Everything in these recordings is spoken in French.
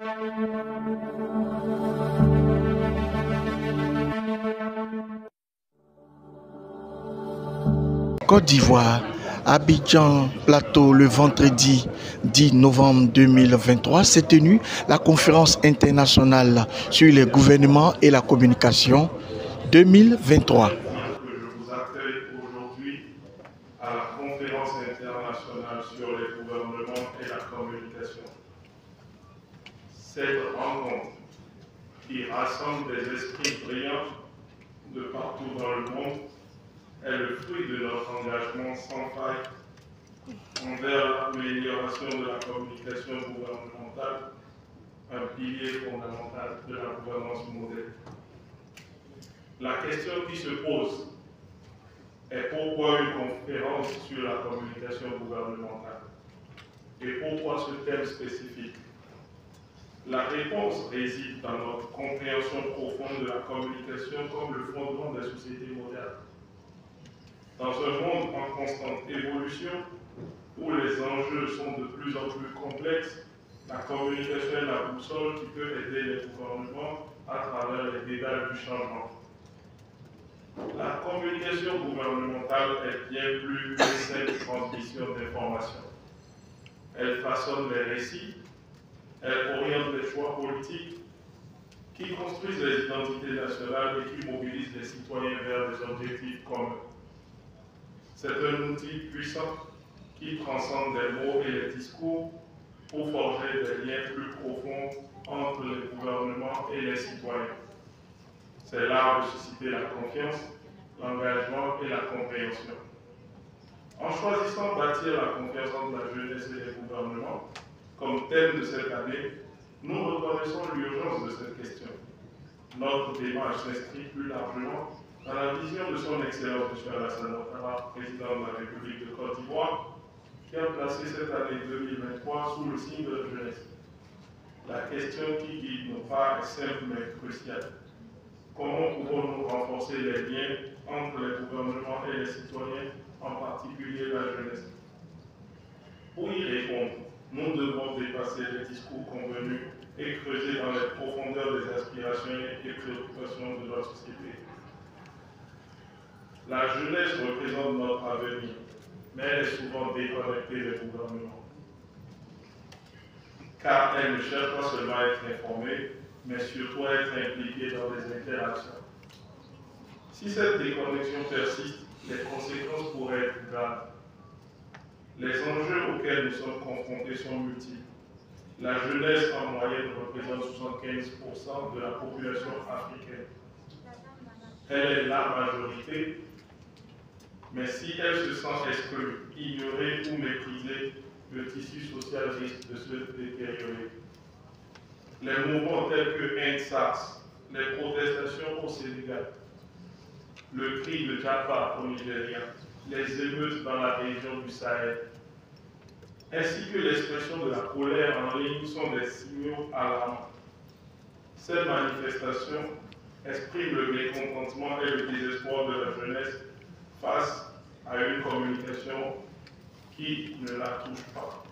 Côte d'Ivoire, Abidjan Plateau, le vendredi 10 novembre 2023, s'est tenue la conférence internationale sur les gouvernements et la communication 2023. Je vous accueille aujourd'hui à la conférence internationale sur les gouvernements et la communication. Cette rencontre qui rassemble des esprits brillants de partout dans le monde est le fruit de notre engagement sans faille envers l'amélioration de la communication gouvernementale, un pilier fondamental de la gouvernance moderne. La question qui se pose est pourquoi une conférence sur la communication gouvernementale et pourquoi ce thème spécifique? La réponse réside dans notre compréhension profonde de la communication comme le fondement des sociétés modernes. Dans un monde en constante évolution, où les enjeux sont de plus en plus complexes, la communication est la boussole qui peut aider les gouvernements à travers les dédales du changement. La communication gouvernementale est bien plus qu'une simple transmission d'informations. Elle façonne les récits, elle oriente les choix politiques qui construisent les identités nationales et qui mobilisent les citoyens vers des objectifs communs. C'est un outil puissant qui transcende les mots et les discours pour forger des liens plus profonds entre les gouvernements et les citoyens. C'est l'art de susciter la confiance, l'engagement et la compréhension. En choisissant bâtir la confiance entre la jeunesse et les gouvernements, comme thème de cette année, nous reconnaissons l'urgence de cette question. Notre démarche s'inscrit plus largement dans la vision de son Excellence M. Alassane Ouattara, président de la République de Côte d'Ivoire, qui a placé cette année 2023 sous le signe de la jeunesse. La question qui guide nos pas est simple mais cruciale. Comment pouvons-nous renforcer les liens entre les gouvernements et les citoyens, en particulier la jeunesse? Pour y répondre, nous devons dépasser les discours convenus et creuser dans les profondeurs des aspirations et préoccupations de notre société. La jeunesse représente notre avenir, mais elle est souvent déconnectée des gouvernements. Car elle ne cherche pas seulement à être informée, mais surtout à être impliquée dans des interactions. Si cette déconnexion persiste, les conséquences pourraient être graves. Les enjeux auxquels nous sommes confrontés sont multiples. La jeunesse en moyenne représente 75% de la population africaine. Elle est la majorité, mais si elle se sent exclue, ignorée ou méprisée, le tissu social risque de se détériorer. Les mouvements tels que EndSARS, les protestations au Sénégal, le cri de Jaffa au Nigeria, les émeutes dans la région du Sahel, ainsi que l'expression de la colère en ligne sont des signaux alarmants. Ces manifestations expriment le mécontentement et le désespoir de la jeunesse face à une communication qui ne la touche pas.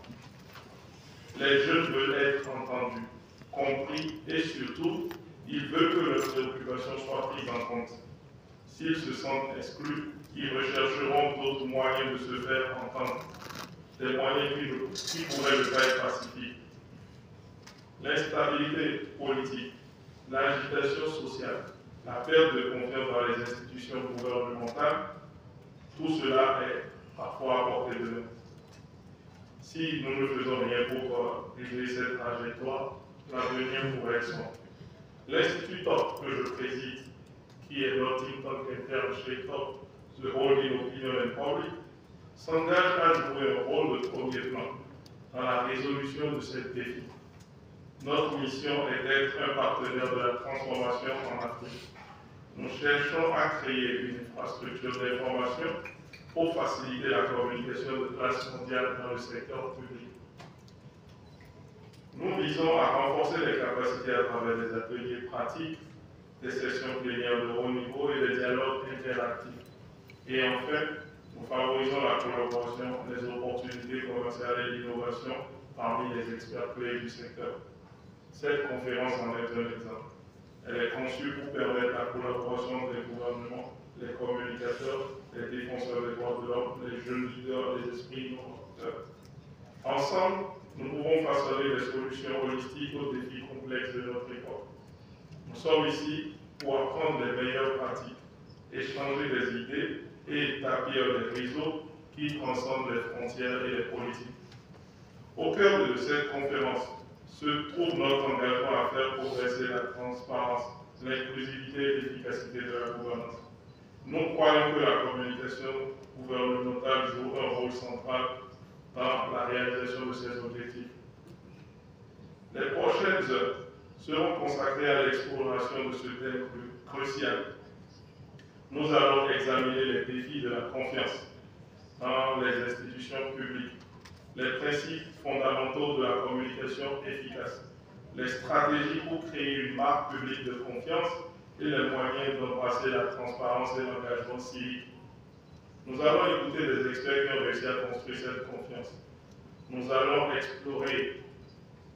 Les jeunes veulent être entendus, compris et surtout, ils veulent que leurs préoccupations soient prises en compte. S'ils se sentent exclus, ils rechercheront d'autres moyens de se faire entendre, des moyens qui pourraient le faire pacifique. L'instabilité politique, l'agitation sociale, la perte de confiance dans les institutions gouvernementales, tout cela est parfois à portée de main. Si nous ne faisons rien pour régler cette trajectoire, l'avenir pourrait être sombre. L'Institut TOP que je préside, qui est notre think tank interne chez TOP, The Holding Opinion and Public, s'engage à jouer un rôle de premier plan dans la résolution de ces défis. Notre mission est d'être un partenaire de la transformation en Afrique. Nous cherchons à créer une infrastructure d'information pour faciliter la communication de classe mondiale dans le secteur public. Nous visons à renforcer les capacités à travers des ateliers pratiques, des sessions plénières de haut niveau et des dialogues interactifs. Et enfin, nous favorisons la collaboration, les opportunités commerciales et l'innovation parmi les experts clés du secteur. Cette conférence en est un exemple. Elle est conçue pour permettre la collaboration des gouvernements, les communicateurs, les défenseurs des droits de l'homme, les jeunes leaders, les esprits innovateurs. Ensemble, nous pouvons façonner des solutions holistiques aux défis complexes de notre époque. Nous sommes ici pour apprendre les meilleures pratiques, échanger des idées et établir des réseaux qui transcendent les frontières et les politiques. Au cœur de cette conférence se trouve notre engagement à faire progresser la transparence, l'inclusivité et l'efficacité de la gouvernance. Nous croyons que la communication gouvernementale joue un rôle central dans la réalisation de ces objectifs. Les prochaines heures seront consacrées à l'exploration de ce thème crucial. Nous allons examiner les défis de la confiance dans les institutions publiques, les principes fondamentaux de la communication efficace, les stratégies pour créer une marque publique de confiance et les moyens d'embrasser la transparence et l'engagement civique. Nous allons écouter des experts qui ont réussi à construire cette confiance. Nous allons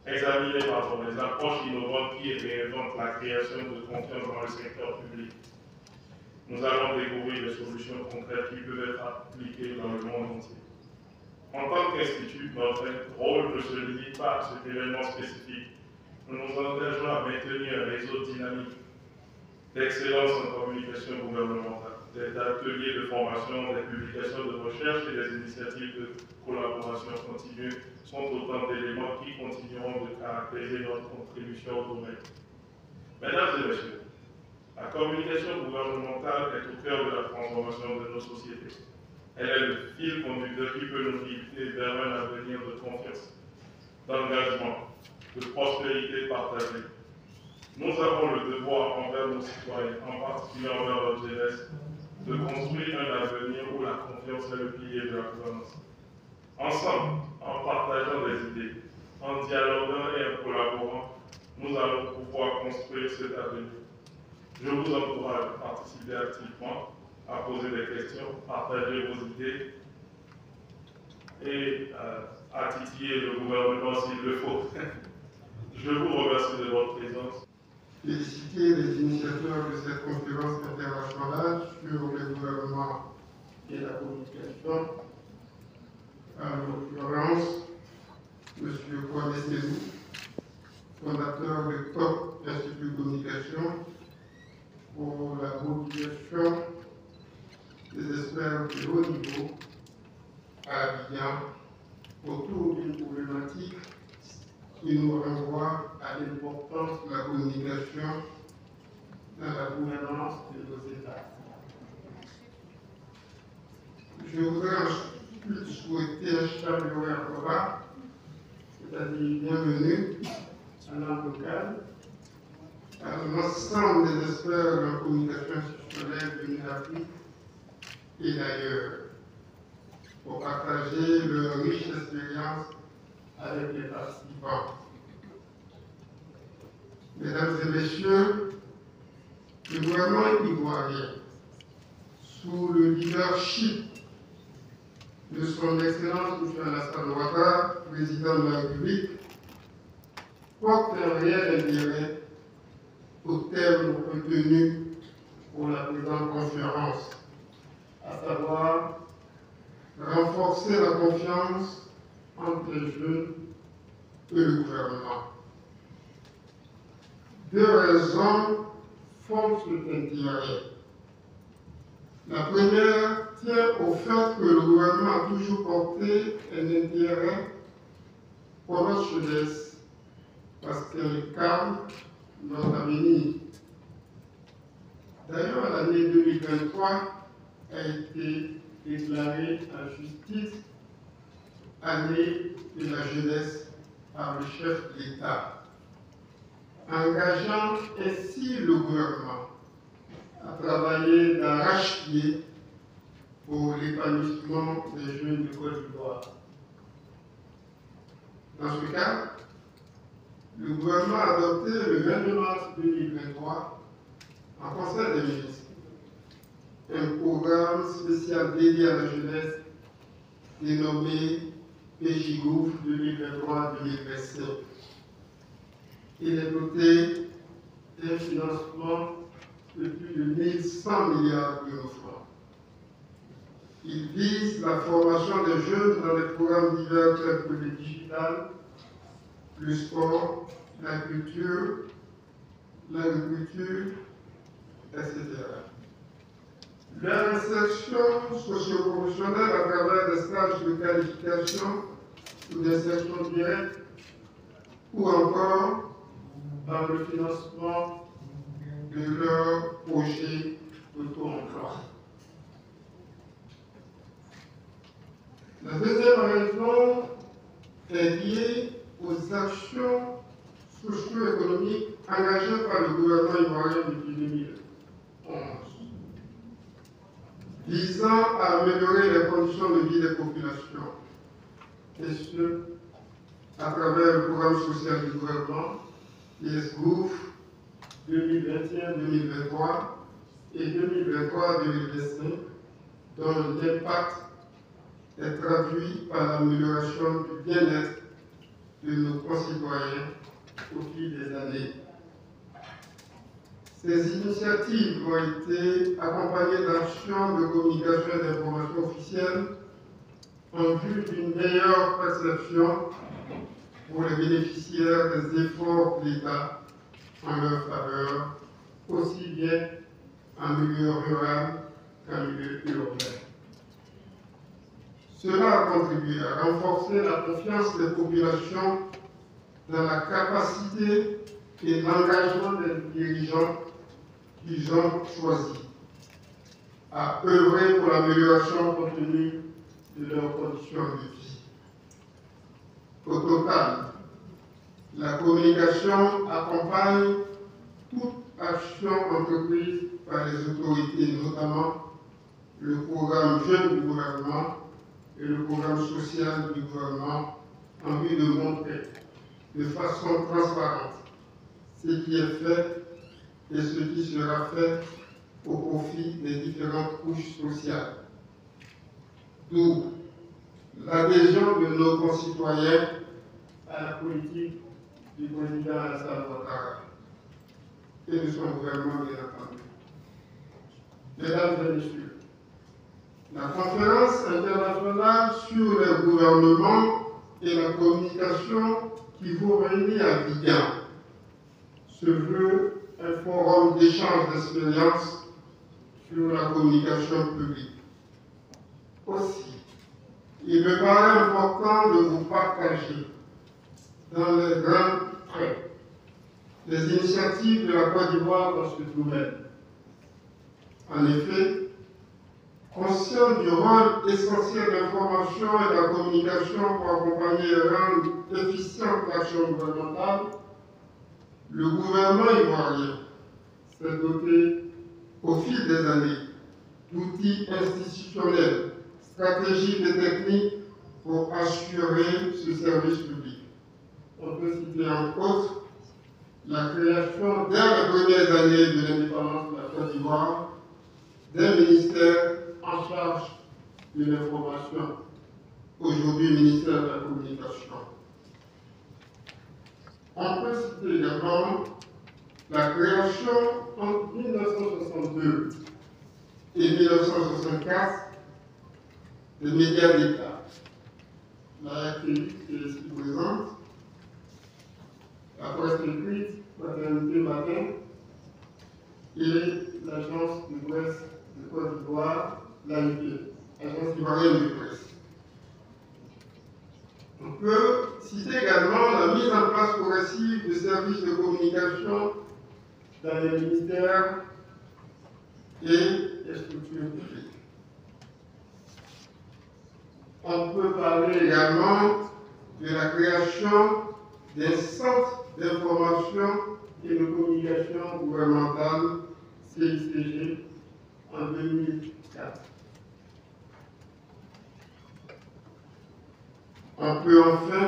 examiner les approches innovantes qui réinventent la création de confiance dans le secteur public. Nous allons découvrir des solutions concrètes qui peuvent être appliquées dans le monde entier. En tant qu'institut, notre rôle ne se limite pas à cet événement spécifique. Nous nous engageons à maintenir un réseau dynamique d'excellence en communication gouvernementale, des ateliers de formation, des publications de recherche et des initiatives de collaboration continue sont autant d'éléments qui continueront de caractériser notre contribution au domaine. Mesdames et messieurs, la communication gouvernementale est au cœur de la transformation de nos sociétés. Elle est le fil conducteur qui peut nous guider vers un avenir de confiance, d'engagement, de prospérité partagée. Nous avons le devoir envers nos citoyens, en particulier envers notre jeunesse, de construire un avenir où la confiance est le pilier de la gouvernance. Ensemble, en partageant des idées, en dialoguant et en collaborant, nous allons pouvoir construire cet avenir. Je vous encourage à participer activement, à poser des questions, partager vos idées et à titiller le gouvernement s'il le faut. Je vous remercie de votre présence. Féliciter les initiateurs de cette conférence internationale sur le gouvernement et la communication, en l'occurrence M. Kwame Sezou, fondateur de Top Institut de Communication, pour la mobilisation des experts de haut niveau à Abidjan autour d'une problématique qui nous renvoie à l'importance de la communication dans la gouvernance de nos États. Je voudrais ensuite souhaiter un chaleureux repas, c'est-à-dire bienvenue à l'Angleterre, à l'ensemble des experts de la communication institutionnelle venus d'Afrique et d'ailleurs, pour partager leur riche expérience avec les participants. Mesdames et messieurs, le gouvernement ivoirien, sous le leadership de son Excellence M. Alassane Ouattara, président de la République, porte un réel intérêt au thème retenu pour la présente conférence, à savoir renforcer la confiance entre les jeunes et le gouvernement. Deux raisons font cet intérêt. La première tient au fait que le gouvernement a toujours porté un intérêt pour notre jeunesse, parce qu'elle incarne notre avenir. D'ailleurs, l'année 2023 a été déclarée à justice année de la jeunesse par le chef de l'État, engageant ainsi le gouvernement à travailler d'arrache-pied pour l'épanouissement des jeunes de Côte d'Ivoire. Dans ce cadre, le gouvernement a adopté le 22 mars 2023, en Conseil des ministres, un programme spécial dédié à la jeunesse dénommé PJGOUF 2023-2025. Il est doté d'un financement de plus de 1100 milliards d'euros. Il vise la formation des jeunes dans des programmes divers tels que le digital, le sport, la culture, l'agriculture, etc. Leur insertion socio-professionnelle à travers des stages de qualification ou d'insertion directe, ou encore dans le financement de leurs projets d'auto-emploi. La deuxième raison est liée aux actions socio-économiques engagées par le gouvernement ivoirien depuis 2011, visant à améliorer les conditions de vie des populations, et ce, à travers le programme social du gouvernement, ISGOUF 2021-2023 et 2023-2025, dont l'impact est traduit par l'amélioration du bien-être de nos concitoyens au fil des années. Ces initiatives ont été accompagnées d'actions de communication et d'information officielles en vue d'une meilleure perception pour les bénéficiaires des efforts de l'État en leur faveur, aussi bien en milieu rural qu'en milieu urbain. Cela a contribué à renforcer la confiance des populations dans la capacité et l'engagement des dirigeants qu'ils ont choisis, à œuvrer pour l'amélioration continue de leurs conditions de vie. Au total, la communication accompagne toute action entreprise par les autorités, notamment le programme Jeunes du gouvernement et le programme social du gouvernement, en vue de montrer de façon transparente ce qui est fait et ce qui sera fait au profit des différentes couches sociales. D'où l'adhésion de nos concitoyens à la politique du président Alassane Ouattara et de son gouvernement, bien entendu. Mesdames et messieurs, la conférence internationale sur le gouvernement et la communication qui vous réunit à Abidjan se veut un forum d'échange d'expériences sur la communication publique. Aussi, il me paraît important de vous partager dans les grands traits les initiatives de la Côte d'Ivoire dans ce domaine. En effet, conscient du rôle essentiel de l'information et de la communication pour accompagner et rendre efficiente l'action gouvernementale, le gouvernement ivoirien s'est doté au fil des années d'outils institutionnels, stratégiques et techniques pour assurer ce service public. On peut citer entre autres la création, dès les premières années de l'indépendance de la Côte d'Ivoire, d'un ministère en charge de l'information, aujourd'hui ministère de la Communication. On peut citer également la création en 1962 et 1964 des médias d'État, la RTI qui est ici présente, la presse écrite, Fraternité Matin, et l'agence de presse de Côte d'Ivoire, l'AIP, Agence ivoirienne de presse. On peut citer également la mise en place progressive de services de communication dans les ministères et les structures publiques. On peut parler également de la création d'un centre d'information et de communication gouvernementale, CICG, en 2004. On peut enfin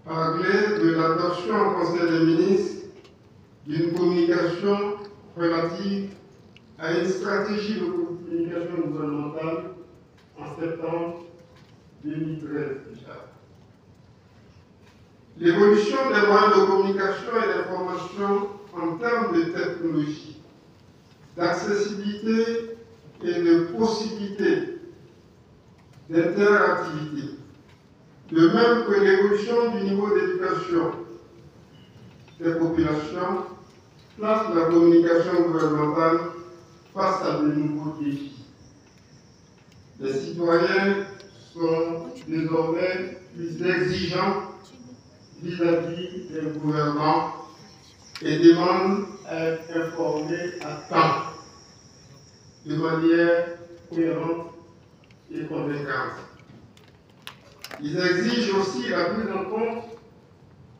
parler de l'adoption au Conseil des ministres d'une communication relative à une stratégie de communication gouvernementale en septembre 2013 déjà. L'évolution des moyens de communication et d'information en termes de technologie, d'accessibilité et de possibilités d'interactivité, de même que l'évolution du niveau d'éducation des populations, place la communication gouvernementale face à de nouveaux défis. Les citoyens sont désormais plus exigeants vis-à-vis des gouvernants et demandent à être informés à temps, de manière cohérente et convaincante. Ils exigent aussi la prise en compte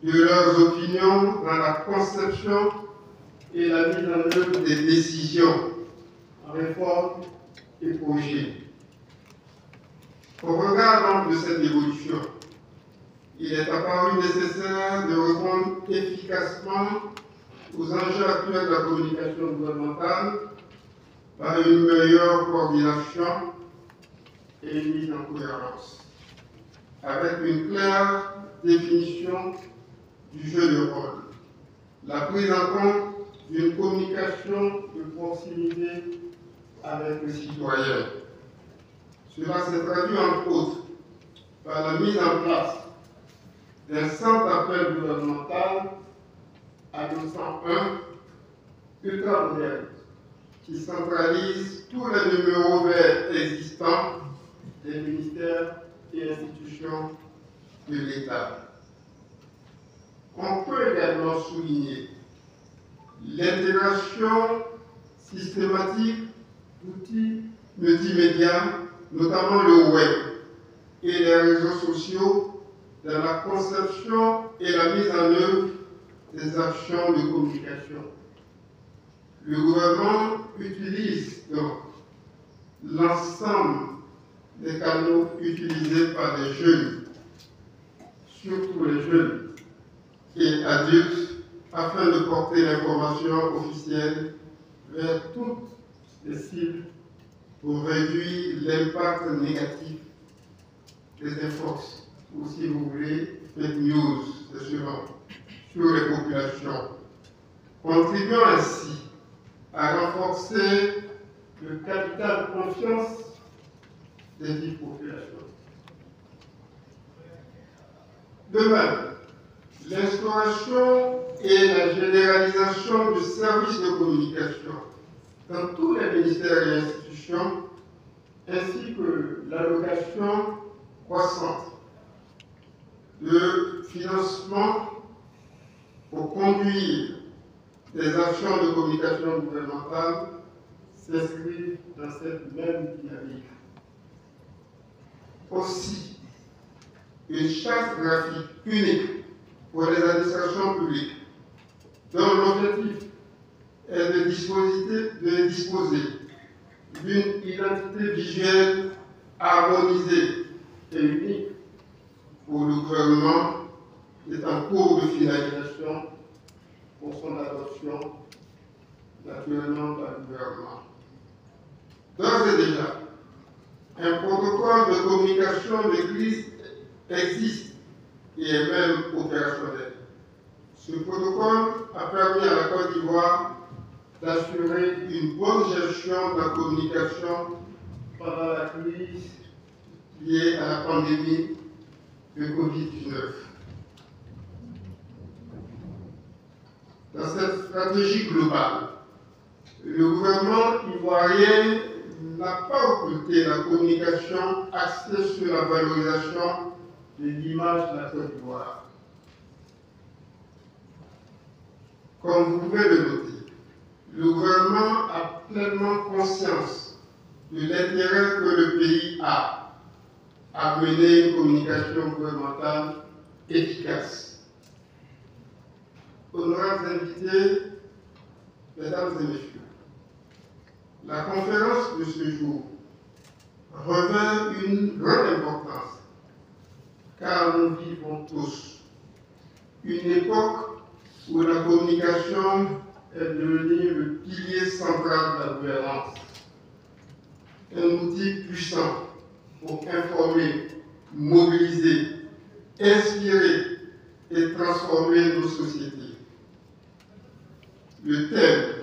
de leurs opinions dans la conception et la mise en œuvre des décisions, réformes et projets. Au regard de cette évolution, il est apparu nécessaire de répondre efficacement aux enjeux actuels de la communication gouvernementale par une meilleure coordination et une mise en cohérence, avec une claire définition du jeu de rôle, la prise en compte d'une communication de proximité avec le citoyen. Cela s'est traduit entre autres par la mise en place d'un centre d'appel gouvernemental à 201 ultra moderne qui centralise tous les numéros verts existants des ministères et institutions de l'État. On peut également souligner l'intégration systématique d'outils multimédia, notamment le web et les réseaux sociaux, dans la conception et la mise en œuvre des actions de communication. Le gouvernement utilise donc l'ensemble des canaux utilisés par les jeunes, surtout les jeunes et adultes, afin de porter l'information officielle vers toutes les cibles pour réduire l'impact négatif des infox, ou si vous voulez, fake news, c'est sûr, sur les populations, contribuant ainsi à renforcer le capital de confiance des vies populations. De même, l'instauration et la généralisation du service de communication dans tous les ministères et institutions, ainsi que l'allocation croissante de financement pour conduire des actions de communication gouvernementale s'inscrivent dans cette même dynamique. Aussi, une charte graphique unique pour les administrations publiques, dont l'objectif est de disposer d'une identité visuelle harmonisée et unique pour le gouvernement, est en cours de finalisation pour son adoption naturellement par le gouvernement. D'ores et déjà, un protocole de communication de crise existe et est même opérationnel. Ce protocole a permis à la Côte d'Ivoire d'assurer une bonne gestion de la communication pendant la crise liée à la pandémie de Covid-19. Dans cette stratégie globale, le gouvernement ivoirien n'a pas occulté la communication axée sur la valorisation de l'image de la Côte d'Ivoire. Comme vous pouvez le noter, le gouvernement a pleinement conscience de l'intérêt que le pays a à mener une communication gouvernementale efficace. Honorables invités, mesdames et messieurs, la conférence de ce jour revêt une grande importance car nous vivons tous une époque où la communication est devenue le pilier central de la gouvernance, un outil puissant pour informer, mobiliser, inspirer et transformer nos sociétés. Le thème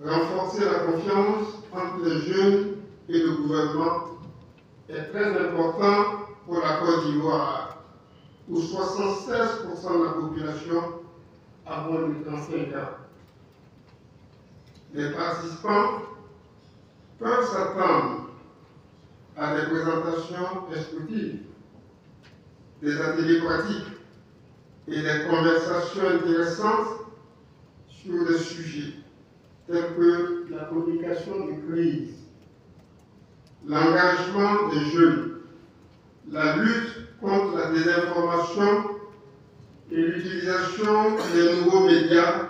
« Renforcer la confiance entre les jeunes et le gouvernement » est très important pour la Côte d'Ivoire, où 76% de la population a moins de 35 ans. Les participants peuvent s'attendre à des présentations instructives, des ateliers pratiques et des conversations intéressantes sur des sujets tels que la communication de crise, l'engagement des jeunes, la lutte contre la désinformation et l'utilisation des nouveaux médias,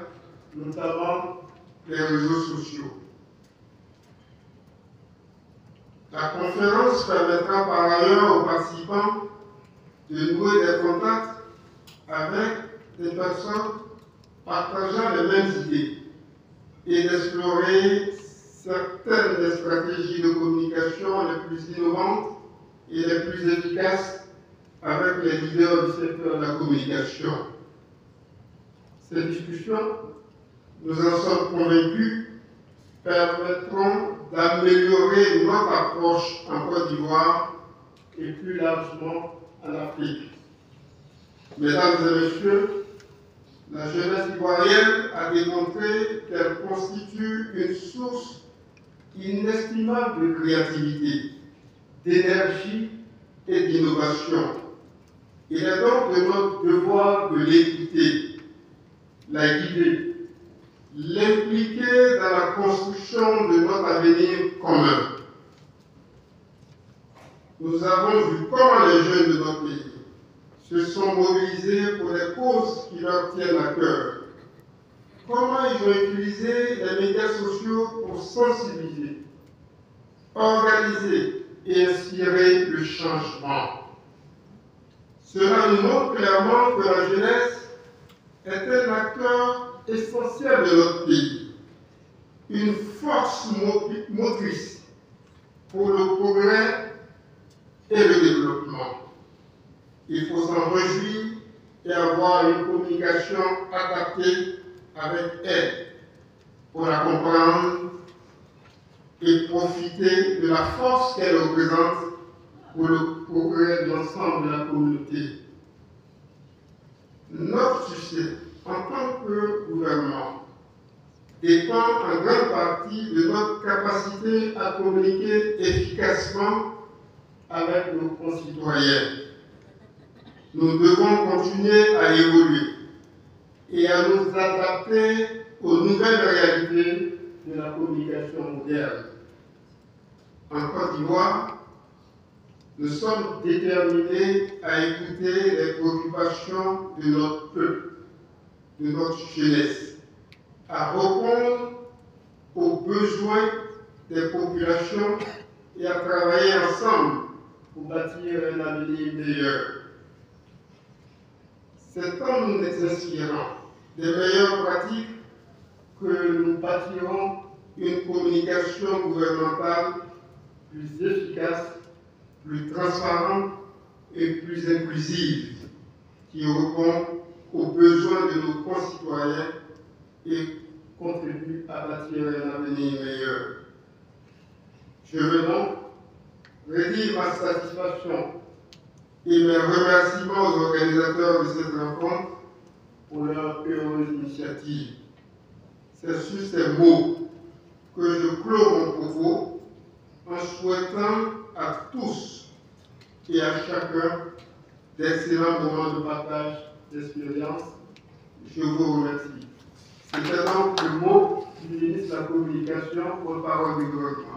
notamment les réseaux sociaux. La conférence permettra par ailleurs aux participants de nouer des contacts avec des personnes partageant les mêmes idées et d'explorer certaines des stratégies de communication les plus innovantes et les plus efficaces avec les leaders du secteur de la communication. Ces discussions, nous en sommes convaincus, permettront d'améliorer notre approche en Côte d'Ivoire et plus largement en Afrique. Mesdames et messieurs, la jeunesse ivoirienne a démontré qu'elle constitue une source inestimable de créativité, d'énergie et d'innovation. Il est donc de notre devoir de l'écouter, la guider, l'impliquer dans la construction de notre avenir commun. Nous avons vu comment les jeunes de notre pays se sont mobilisés pour des causes qui leur tiennent à cœur. Comment ils ont utilisé les médias sociaux pour sensibiliser, organiser et inspirer le changement. Cela nous montre clairement que la jeunesse est un acteur essentiel de notre pays, une force motrice pour le progrès et le développement. Il faut s'en réjouir et avoir une communication adaptée avec elle pour la comprendre et profiter de la force qu'elle représente pour le progrès de l'ensemble de la communauté. Notre succès en tant que gouvernement dépend en grande partie de notre capacité à communiquer efficacement avec nos concitoyens. Nous devons continuer à évoluer et à nous adapter aux nouvelles réalités de la communication moderne. En Côte d'Ivoire, nous sommes déterminés à écouter les préoccupations de notre peuple, de notre jeunesse, à répondre aux besoins des populations et à travailler ensemble pour bâtir un avenir meilleur. C'est en nous inspirant des meilleures pratiques que nous bâtirons une communication gouvernementale plus efficace, plus transparente et plus inclusive, qui répond aux besoins de nos concitoyens et contribue à bâtir un avenir meilleur. Je veux donc redire ma satisfaction et mes remerciements aux organisateurs de cette rencontre pour leur heureuse initiative. C'est sur ces mots que je clôt mon propos en souhaitant à tous et à chacun d'excellents moments de partage d'expérience. Je vous remercie. C'était donc le mot du ministre de la Communication, porte-parole du gouvernement.